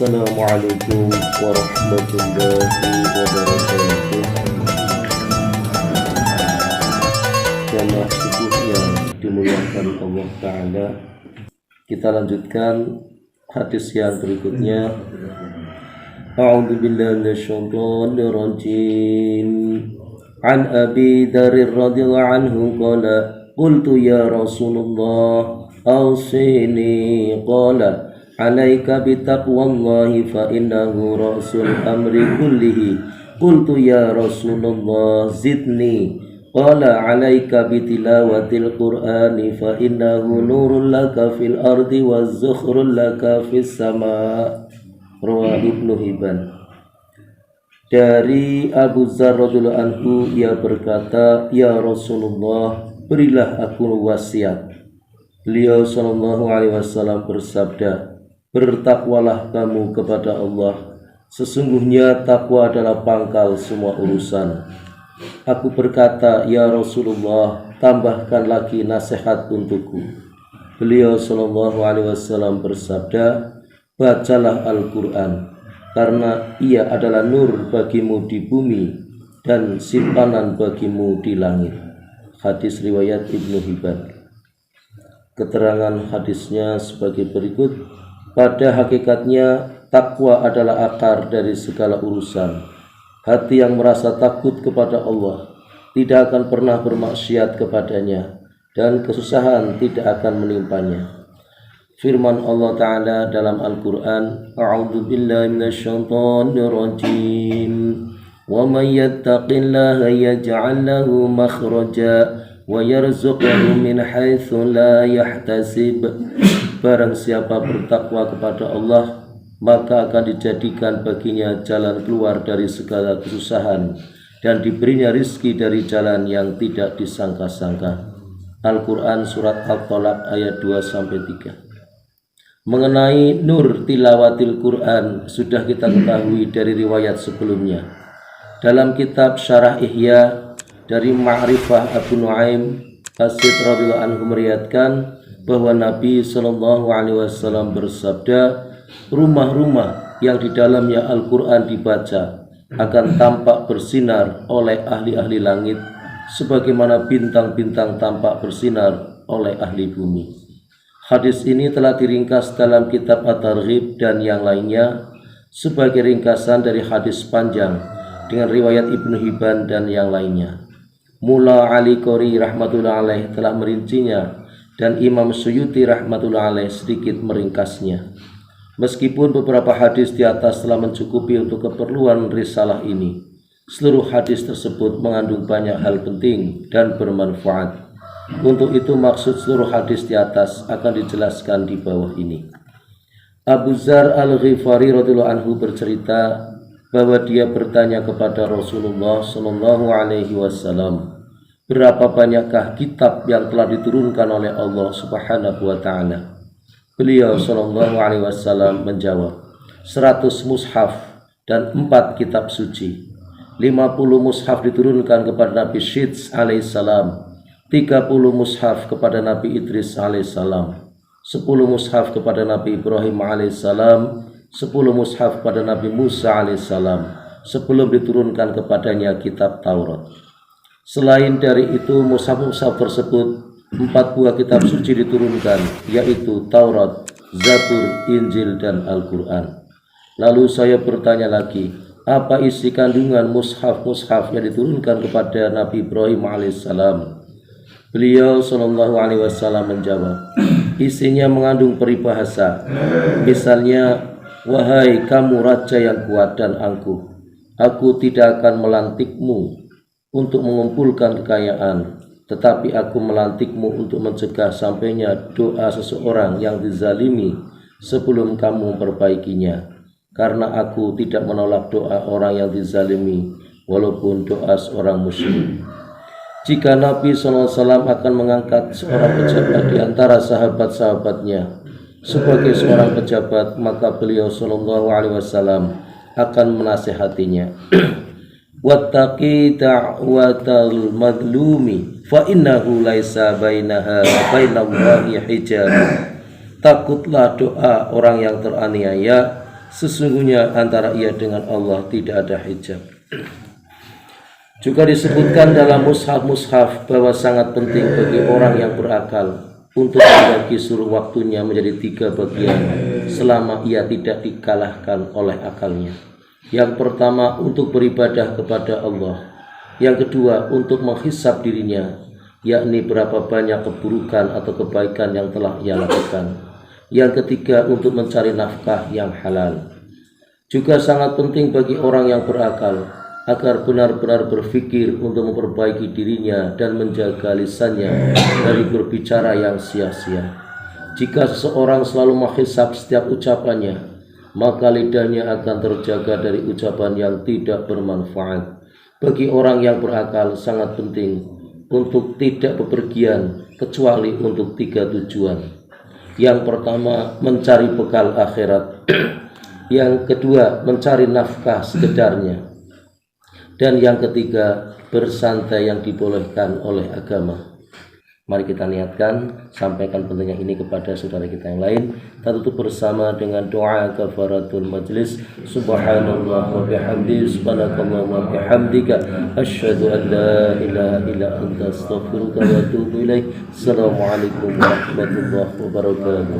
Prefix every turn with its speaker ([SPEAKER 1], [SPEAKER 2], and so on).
[SPEAKER 1] Assalamualaikum warahmatullahi wabarakatuh. Jamaah subuh yang dimuliakan Allah Ta'ala, kita lanjutkan hadis yang berikutnya. A'udzu billahi minasyaitonir rajim. An Abi Dzar radhiyallahu anhu qala qultu ya Rasulullah awsini qala alaika bitaqwallahi fa innahu rasul amri kullihi. Qultu ya Rasulullah zidni qala alaika bitilawatil qur'ani fa innahu nurul laka fil ardi wa zukhrul laka fis sama. Rawah Ibnu Hibban. Dari Abu Dzar radhiyallahu anhu, ia berkata, ya Rasulullah, berilah aku wasiat. Beliau sallallahu alaihi wasallam bersabda, bertakwalah kamu kepada Allah, sesungguhnya takwa adalah pangkal semua urusan. Aku berkata, ya Rasulullah, tambahkan lagi nasihat untukku. Beliau sallallahu alaihi wasallam bersabda, bacalah Al-Quran, karena ia adalah nur bagimu di bumi dan simpanan bagimu di langit. Hadis riwayat Ibnu Hibban. Keterangan hadisnya sebagai berikut. Pada hakikatnya takwa adalah akar dari segala urusan. Hati yang merasa takut kepada Allah tidak akan pernah bermaksiat kepadanya, dan kesusahan tidak akan menimpanya. Firman Allah Ta'ala dalam Al-Quran, A'udzu billahi minasyaitonir rajim. Wa may yattaqillaha yaj'al lahu makhraja wa yarzuqhu min haitsu la yahtasib. Barang siapa bertakwa kepada Allah, maka akan dijadikan baginya jalan keluar dari segala kesusahan dan diberinya rizki dari jalan yang tidak disangka-sangka. Al-Quran Surat At-Tolaq ayat 2-3. Mengenai nur tilawatil Quran sudah kita ketahui dari riwayat sebelumnya. Dalam kitab Syarah Ihya dari Ma'rifah Abu Nuaim As-Sid radhiyallahu anhu meriwayatkan bahwa Nabi sallallahu alaihi wasallam bersabda, rumah-rumah yang di dalamnya Al-Quran dibaca akan tampak bersinar oleh ahli-ahli langit sebagaimana bintang-bintang tampak bersinar oleh ahli bumi. Hadis ini telah diringkas dalam kitab At-Targhib dan yang lainnya sebagai ringkasan dari hadis panjang dengan riwayat Ibnu Hibban dan yang lainnya. Mula Ali Qori rahmatullah alaih telah merincinya dan Imam Suyuti rahmatullah alaih sedikit meringkasnya. Meskipun beberapa hadis di atas telah mencukupi untuk keperluan risalah ini, seluruh hadis tersebut mengandung banyak hal penting dan bermanfaat. Untuk itu maksud seluruh hadis di atas akan dijelaskan di bawah ini. Abu Dzar Al-Ghifari radhiyallahu anhu bercerita bahwa dia bertanya kepada Rasulullah sallallahu alaihi wasallam, berapa banyakkah kitab yang telah diturunkan oleh Allah Subhanahu wa taala? Beliau sallallahu alaihi wasallam menjawab, 100 mushaf dan 4 kitab suci. 50 mushaf diturunkan kepada Nabi Syits alaihissalam, 30 mushaf kepada Nabi Idris alaihissalam, 10 mushaf kepada Nabi Ibrahim alaihissalam, 10 mushaf kepada Nabi Musa alaihissalam sebelum diturunkan kepadanya kitab Taurat. Selain dari itu, mushaf-mushaf tersebut 4 buah kitab suci diturunkan, yaitu Taurat, Zabur, Injil, dan Al-Quran. Lalu saya bertanya lagi, apa isi kandungan mushaf-mushaf yang diturunkan kepada Nabi Ibrahim alaihissalam? Beliau sallallahu alaihi wasallam menjawab, isinya mengandung peribahasa. Misalnya, wahai kamu raja yang kuat dan angkuh, aku tidak akan melantikmu untuk mengumpulkan kekayaan, tetapi aku melantikmu untuk mencegah sampainya doa seseorang yang dizalimi sebelum kamu memperbaikinya. Karena aku tidak menolak doa orang yang dizalimi, walaupun doa seorang musyrik. Jika Nabi SAW akan mengangkat seorang pejabat di antara sahabat-sahabatnya sebagai seorang pejabat, maka beliau SAW akan menasihatinya. Wattaqi da'watal madlumi fa innahu laisa bainaha wa bainallahi hijab. Takutlah doa orang yang teraniaya, Sesungguhnya antara ia dengan Allah tidak ada hijab. Juga disebutkan dalam mushaf-mushaf bahwa sangat penting bagi orang yang berakal untuk membagi seluruh waktunya menjadi 3 bagian selama ia tidak dikalahkan oleh akalnya. Yang pertama untuk beribadah kepada Allah. Yang kedua untuk menghisab dirinya, yakni berapa banyak keburukan atau kebaikan yang telah ia lakukan. Yang ketiga untuk mencari nafkah yang halal. Juga sangat penting bagi orang yang berakal agar benar-benar berpikir untuk memperbaiki dirinya dan menjaga lisannya dari berbicara yang sia-sia. Jika seseorang selalu menghisab setiap ucapannya, maka lidahnya akan terjaga dari ucapan yang tidak bermanfaat. Bagi orang yang berakal sangat penting untuk tidak bepergian kecuali untuk 3 tujuan. Yang pertama mencari bekal akhirat. Yang kedua mencari nafkah sekedarnya. Dan yang ketiga, bersantai yang dibolehkan oleh agama. Mari kita niatkan, sampaikan pentingnya ini kepada saudara kita yang lain. Kita tutup bersama dengan doa kafaratul majlis. Subhanallah wa bihamdihi, subhanakallah wa bihamdika, asyhadu an la ilaha illa anta, astaghfiruka wa atubu ilaik. Assalamualaikum warahmatullahi wabarakatuh.